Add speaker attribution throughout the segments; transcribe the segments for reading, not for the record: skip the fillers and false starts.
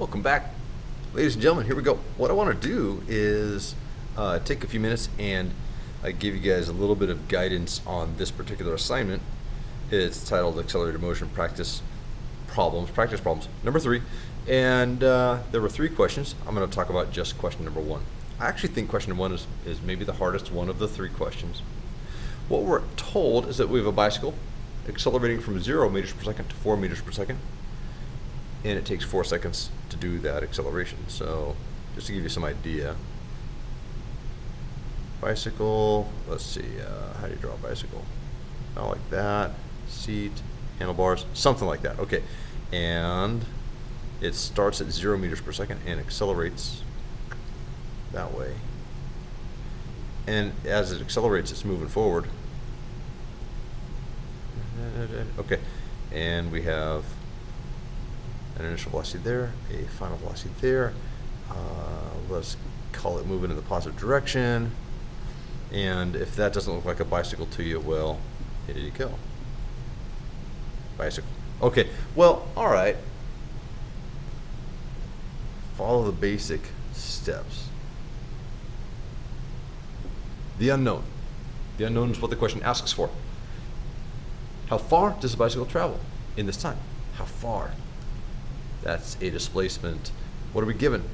Speaker 1: Welcome back, ladies and gentlemen. Here we go. What I want to do is take a few minutes and give you guys a little bit of guidance on this particular assignment. It's titled Accelerated Motion Practice Problems, number 3. And there were 3 questions. I'm going to talk about just question number 1. I actually think question number 1 is maybe the hardest one of the 3 questions. What we're told is that we have a bicycle accelerating from 0 meters per second to 4 meters per second. And it takes 4 seconds to do that acceleration. So just to give you some idea, bicycle, let's see, how do you draw a bicycle? Not like that, seat, handlebars, something like that. Okay, and it starts at 0 meters per second and accelerates that way. And as it accelerates, it's moving forward. Okay, and we have an initial velocity there, a final velocity there. Let's call it moving in the positive direction. And if that doesn't look like a bicycle to you, well, here you go. Bicycle. Okay, well, all right. Follow the basic steps. The unknown. The unknown is what the question asks for. How far does the bicycle travel in this time? How far? That's a displacement. What are we given?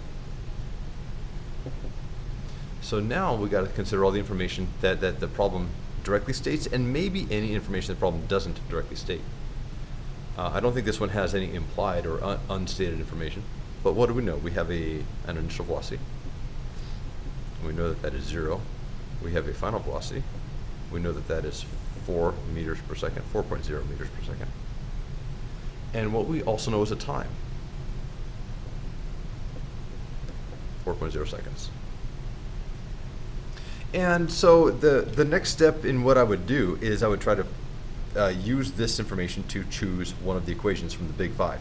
Speaker 1: So now we got to consider all the information that the problem directly states, and maybe any information the problem doesn't directly state. I don't think this one has any implied or unstated information. But what do we know? We have an initial velocity. We know that is 0. We have a final velocity. We know that is 4 meters per second, 4.0 meters per second. And what we also know is a time. 4.0 seconds. And so the next step in what I would do is I would try to use this information to choose one of the equations from the Big Five.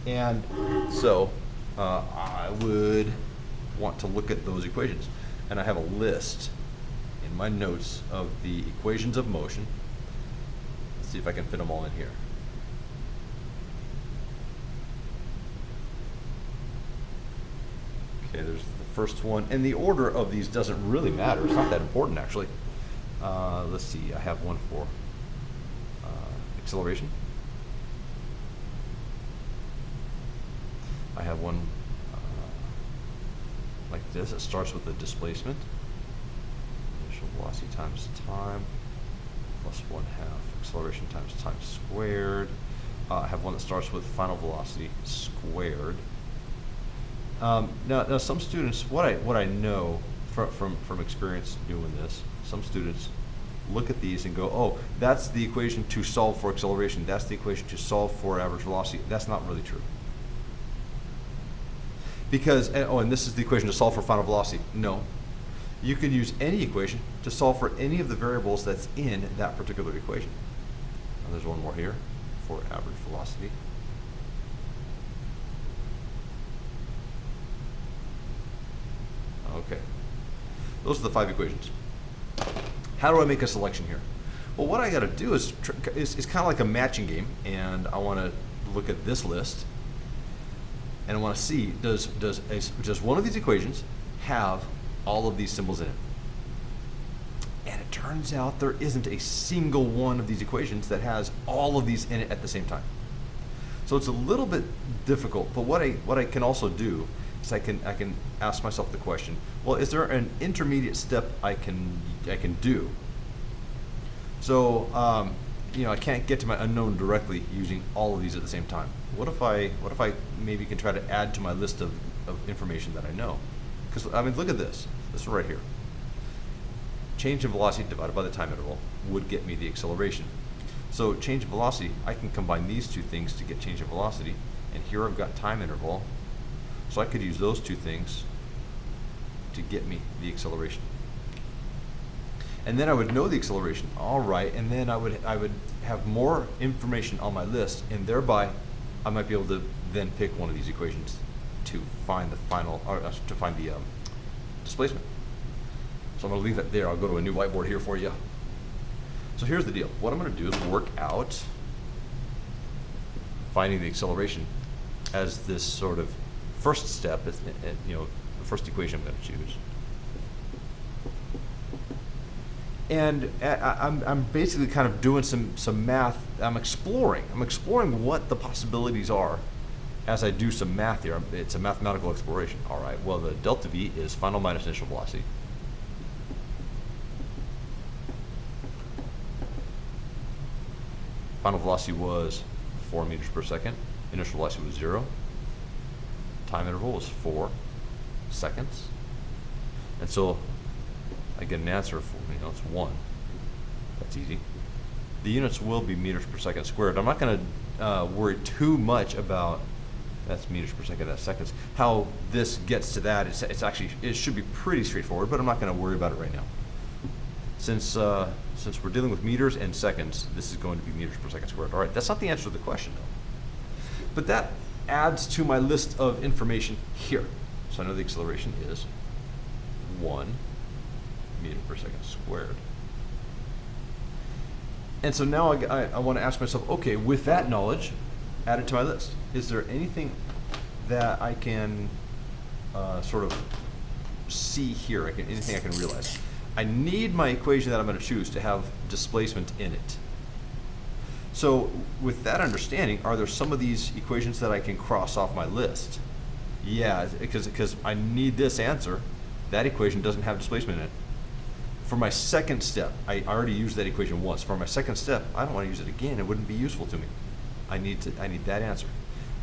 Speaker 1: And so I would want to look at those equations. And I have a list in my notes of the equations of motion. Let's see if I can fit them all in here. Okay, there's the first one, and the order of these doesn't really matter. It's not that important, actually. Let's see, I have one for acceleration. I have one like this. It starts with the displacement. Initial velocity times time plus 1/2 acceleration times time squared. I have one that starts with final velocity squared. Now some students, what I know from experience doing this, some students look at these and go, oh, that's the equation to solve for acceleration. That's the equation to solve for average velocity. That's not really true. Because, and this is the equation to solve for final velocity. No. You can use any equation to solve for any of the variables that's in that particular equation. Now there's one more here for average velocity. Okay, those are the 5 equations. How do I make a selection here? Well, what I got to do is kind of like a matching game, and I want to look at this list, and I want to see does one of these equations have all of these symbols in it? And it turns out there isn't a single one of these equations that has all of these in it at the same time. So it's a little bit difficult. But what I can also do is I can ask myself the question, well, is there an intermediate step I can do? So I can't get to my unknown directly using all of these at the same time. What if I maybe can try to add to my list of information that I know? Because I mean, look at this. This one right here. Change in velocity divided by the time interval would get me the acceleration. So change in velocity, I can combine these 2 things to get change in velocity. And here I've got time interval. So I could use those 2 things to get me the acceleration. And then I would know the acceleration. All right, and then I would have more information on my list, and thereby I might be able to then pick one of these equations to find the final, or to find the displacement. So I'm going to leave that there. I'll go to a new whiteboard here for you. So here's the deal. What I'm going to do is work out finding the acceleration as this sort of first step is, the first equation I'm going to choose. And I'm basically kind of doing some math. I'm exploring what the possibilities are as I do some math here. It's a mathematical exploration. All right, well, the delta V is final minus initial velocity. Final velocity was 4 meters per second. Initial velocity was 0. Time interval was 4 seconds. And so I get an answer for, it's 1. That's easy. The units will be meters per second squared. I'm not going to worry too much about, that's meters per second, that's seconds. How this gets to that, it should be pretty straightforward, but I'm not going to worry about it right now. Since we're dealing with meters and seconds, this is going to be meters per second squared. All right, that's not the answer to the question, though. But that adds to my list of information here. So I know the acceleration is 1 meter per second squared. And so now I want to ask myself, okay, with that knowledge added to my list, is there anything that I can sort of see here, anything I can realize? I need my equation that I'm going to choose to have displacement in it. So with that understanding, are there some of these equations that I can cross off my list? Yeah, because I need this answer. That equation doesn't have displacement in it. For my second step, I already used that equation once. For my second step, I don't want to use it again. It wouldn't be useful to me. I need that answer.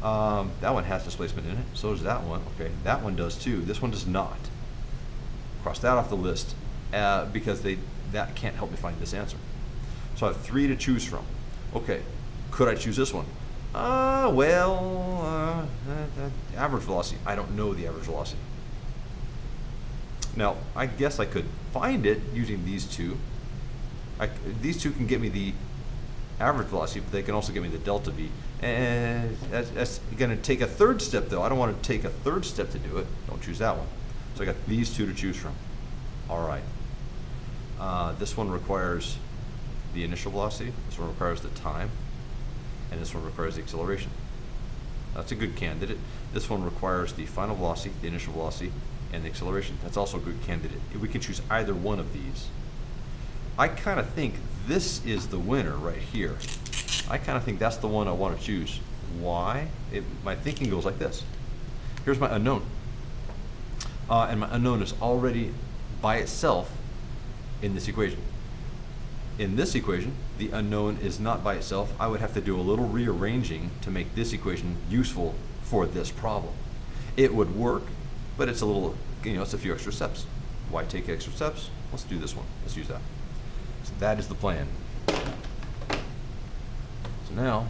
Speaker 1: That one has displacement in it. So does that one. Okay, that one does too. This one does not. Cross that off the list because that can't help me find this answer. So I have 3 to choose from. Okay, could I choose this one? Average velocity. I don't know the average velocity. Now, I guess I could find it using these two. These two can get me the average velocity, but they can also get me the delta V. And that's going to take a third step, though. I don't want to take a third step to do it. Don't choose that one. So I got these two to choose from. All right. This one requires the initial velocity. This one requires the time. And this one requires the acceleration. That's a good candidate. This one requires the final velocity, the initial velocity, and the acceleration. That's also a good candidate. We can choose either one of these. I kind of think this is the winner right here. I kind of think that's the one I want to choose. Why? My thinking goes like this. Here's my unknown. And my unknown is already by itself in this equation. In this equation, the unknown is not by itself. I would have to do a little rearranging to make this equation useful for this problem. It would work, but it's a little, it's a few extra steps. Why take extra steps? Let's do this one. Let's use that. So that is the plan. So now,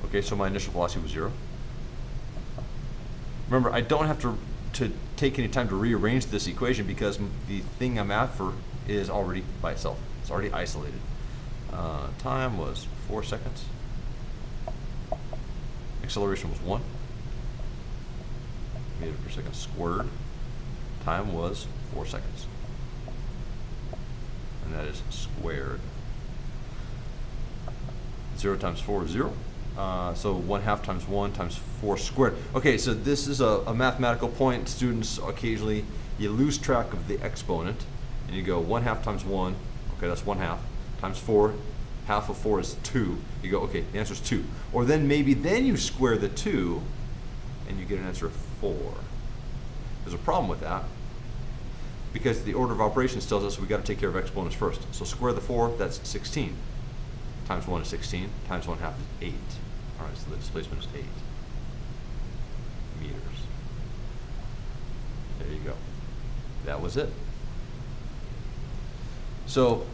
Speaker 1: okay, so my initial velocity was 0. Remember, I don't have to take any time to rearrange this equation because the thing I'm after is already by itself. It's already isolated. Time was 4 seconds. Acceleration was 1 meter per second squared. Time was 4 seconds. And that is squared. 0 times 4 is 0. So 1/2 times 1 times 4 squared. Okay, so this is a mathematical point. Students, occasionally, you lose track of the exponent, and you go 1/2 times 1, okay, that's 1/2, times 4, half of 4 is 2. You go, okay, the answer is 2. Or then maybe you square the 2, and you get an answer of 4. There's a problem with that, because the order of operations tells us we got to take care of exponents first. So square the 4, that's 16. Times 1 is 16, times 1/2 is 8. All right, so the displacement is 8 meters. There you go. That was it. So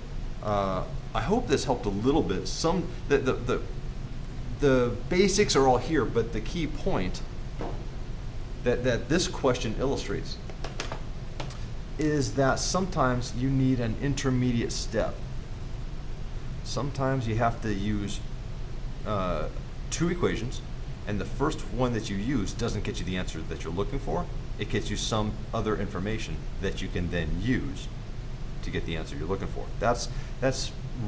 Speaker 1: I hope this helped a little bit. The basics are all here, but the key point that this question illustrates is that sometimes you need an intermediate step. Sometimes you have to use 2 equations, and the first one that you use doesn't get you the answer that you're looking for. It gets you some other information that you can then use to get the answer you're looking for. That's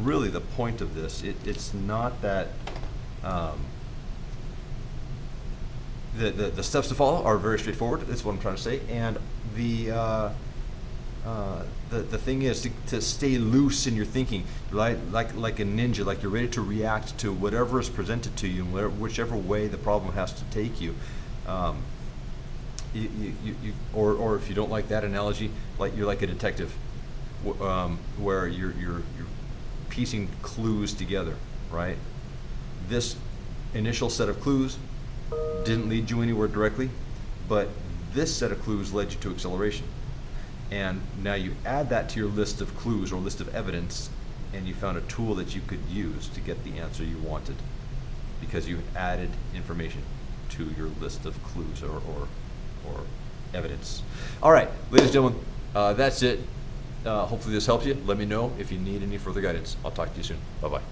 Speaker 1: really the point of this. It's not that the steps to follow are very straightforward. That's what I'm trying to say. And the thing is to stay loose in your thinking, like a ninja, like you're ready to react to whatever is presented to you, and whichever way the problem has to take you. Or if you don't like that analogy, like you're like a detective, where you're piecing clues together, right? This initial set of clues didn't lead you anywhere directly, but this set of clues led you to acceleration. And now you add that to your list of clues or list of evidence, and you found a tool that you could use to get the answer you wanted, because you added information to your list of clues or evidence. All right, ladies and gentlemen, that's it. Hopefully this helps you. Let me know if you need any further guidance. I'll talk to you soon. Bye-bye.